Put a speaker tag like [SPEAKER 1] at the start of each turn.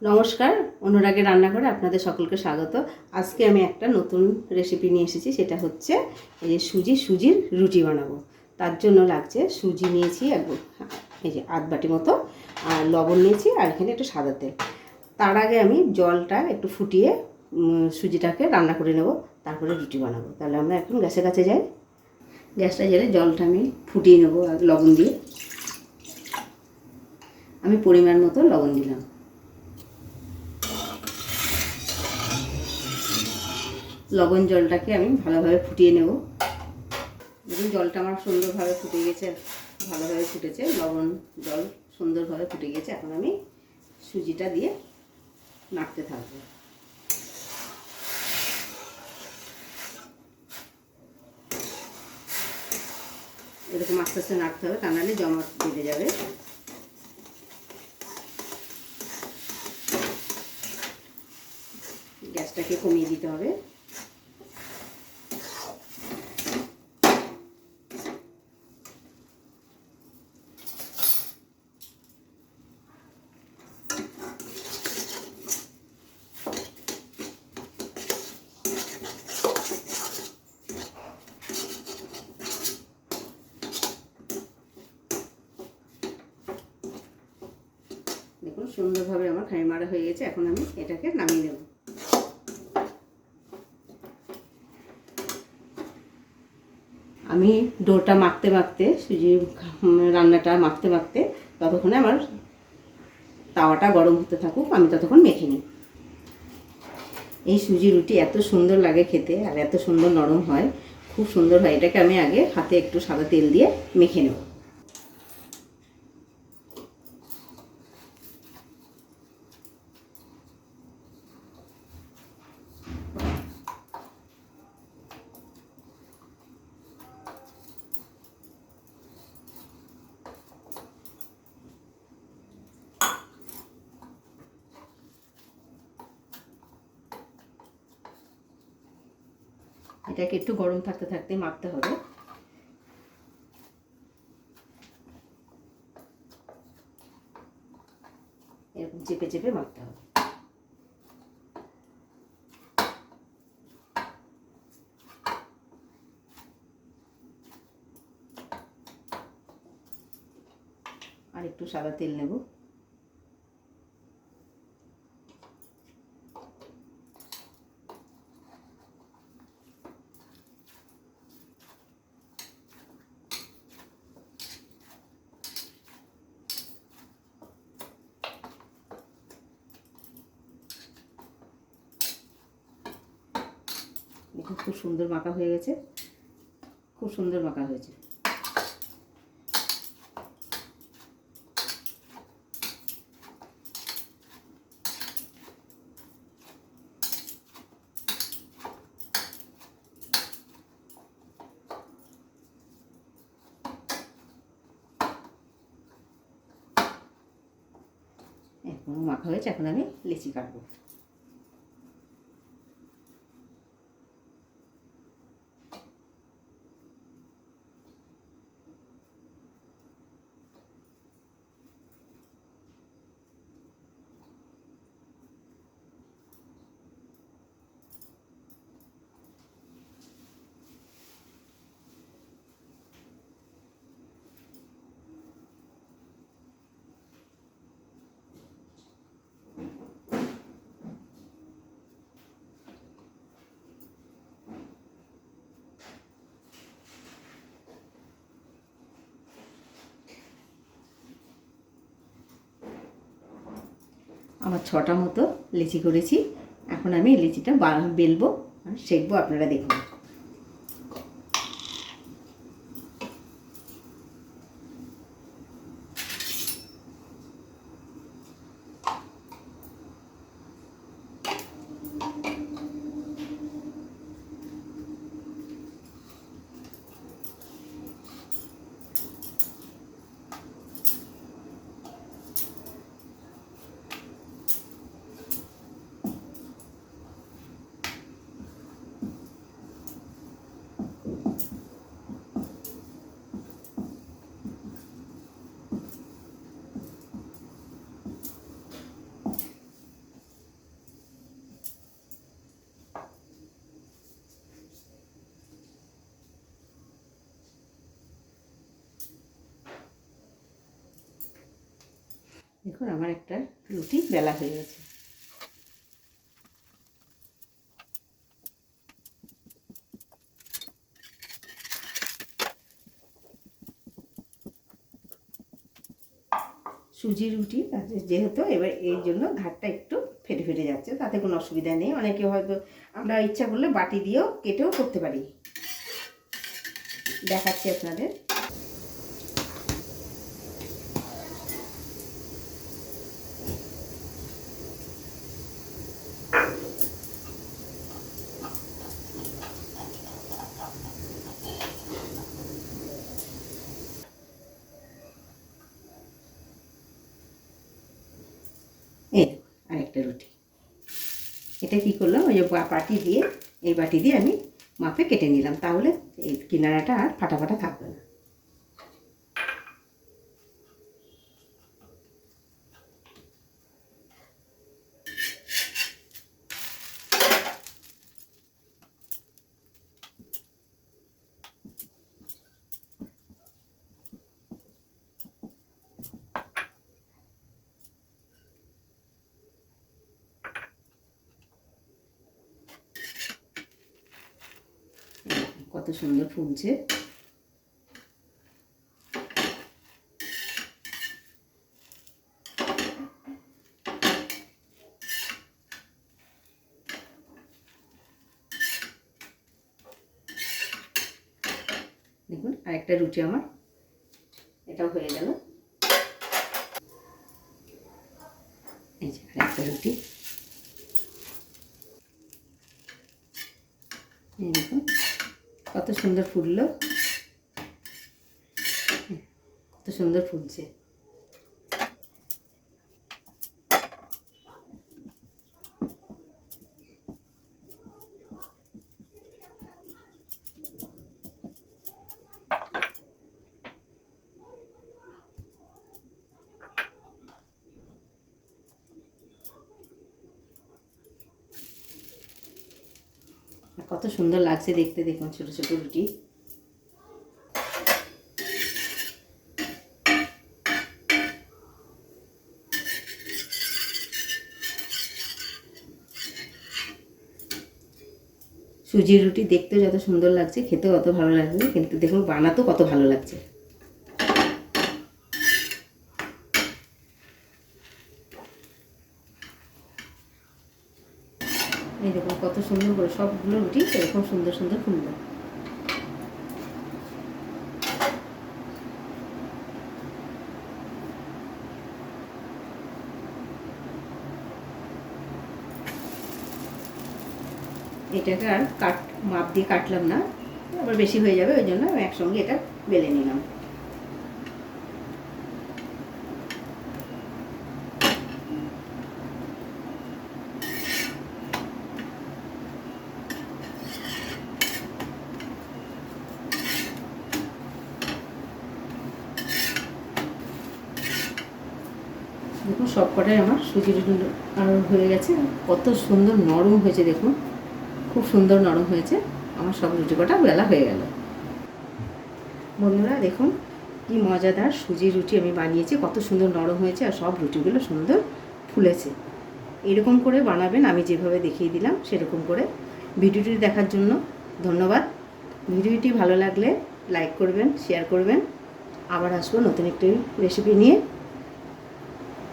[SPEAKER 1] নমস্কার, অনুরাগের রান্নাঘরে আপনাদের সকলকে স্বাগত। আজকে আমি একটা নতুন রেসিপি নিয়ে এসেছি, সেটা হচ্ছে এই যে সুজির রুটি বানাবো। তার জন্য লাগছে সুজি নিয়েছি এই যে আধ বাটি মতো, আর লবণ নিয়েছি, আর এখানে একটু সাদা তেল। তার আগে আমি জলটা একটু ফুটিয়ে সুজিটাকে রান্না করে নেব, তারপরে রুটি বানাবো। তাহলে আমরা এখন গ্যাসের কাছে যাই। গ্যাসটা জ্বেলে জলটা আমি ফুটিয়ে নেবো লবণ দিয়ে। আমি পরিমাণ মতো লবণ দিলাম। লবণ জলটাকে আমি ভালোভাবে ফুটিয়ে নেব। দেখুন জলটা আমার সুন্দরভাবে ফুটে গেছে, ভালোভাবে ফুটেছে, লবণ জল সুন্দরভাবে ফুটে গেছে। এখন আমি সুজিটা দিয়ে নাড়তে থাকবো। এরকম আস্তে আস্তে নাড়তে হবে, তা নাহলে জমাট বেঁধে যাবে। গ্যাসটাকে কমিয়ে দিতে হবে। দেখুন সুন্দরভাবে আমার খাই মারা হয়ে গেছে। এখন আমি এটাকে নামিয়ে নেব। আমি ডোটা মাখতে মাখতে, সুজি রান্নাটা মাখতে মাখতে ততক্ষণে আমার তাওয়াটা গরম হতে থাকুক, আমি ততক্ষণ মেখে নিই। এই সুজি রুটি এত সুন্দর লাগে খেতে, আর এত সুন্দর নরম হয়, খুব সুন্দর হয়। এটাকে আমি আগে হাতে একটু সাদা তেল দিয়ে মেখে নেব। এটাকে একটু গরম থাকতে থাকতে মাখতে হবে। এরকম চেপে চেপে মাখতে হবে। আর একটু সাদা তেল নেব। দেখুন খুব সুন্দর মাখা হয়ে গেছে, খুব সুন্দর মাখা হয়েছে। এখন মাখা হয়েছে, এখন আমি লেচি কাটবো। আমার 6টা মতো লিচি করেছি। এখন আমি লিচিটা বেলবো আর সেঁকবো, আপনারা দেখুন। দেখুন আমার একটা রুটি বেলা হয়ে গেছে। সুজি রুটি যেহেতু এবার এই জন্য ধারটা একটু ফেটে ফেটে যাচ্ছে, তাতে কোনো অসুবিধা নেই। অনেকে হয়তো আমরা ইচ্ছা করলে বাটি দিয়েও কেটেও করতে পারি। দেখাচ্ছি আপনাদের। এই আরেকটা রুটি, এটা কি করলাম, ওই যে বাটি দিয়ে, এই বাটি দিয়ে আমি মাপে কেটে নিলাম, তাহলে এই কিনারাটা আর ফাটা ফাটা থাকবে না। কত সুন্দর ফুলছে। দেখুন আরেকটা রুটি আমার এটাও হয়ে গেল। এই যে আরেকটা রুটি, এই দেখুন কত সুন্দর ফুললো, কত সুন্দর ফুলছে। কত সুন্দর লাগছে দেখতে, দেখুন ছোট ছোট রুটি। সুজির রুটি দেখতে যত সুন্দর লাগছে, খেতেও অত ভালো লাগবে, কিন্তু দেখুন বানাতেও কত ভালো লাগছে। এই দেখুন কত সুন্দর করে সবগুলো রুটি এরকম সুন্দর সুন্দর ফুললো। এটাকে আর মাপ দিয়ে কাটলাম না, আবার বেশি হয়ে যাবে, ওই জন্য আমি একসঙ্গে এটা বেলে নিলাম। দেখুন সব কটাই আমার সুজি আর হয়ে গেছে, কত সুন্দর নরম হয়েছে, দেখুন খুব সুন্দর নরম হয়েছে। আমার সব রুটি কটা বেলা হয়ে গেল। বন্ধুরা দেখুন কি মজাদার সুজি রুটি আমি বানিয়েছি, কত সুন্দর নরম হয়েছে, আর সব রুটিগুলো সুন্দর ফুলেছে। এরকম করে বানাবেন, আমি যেভাবে দেখিয়ে দিলাম সেরকম করে। ভিডিওটি দেখার জন্য ধন্যবাদ। ভিডিওটি ভালো লাগলে লাইক করবেন, শেয়ার করবেন। আবার আসবো নতুন একটি রেসিপি নিয়ে।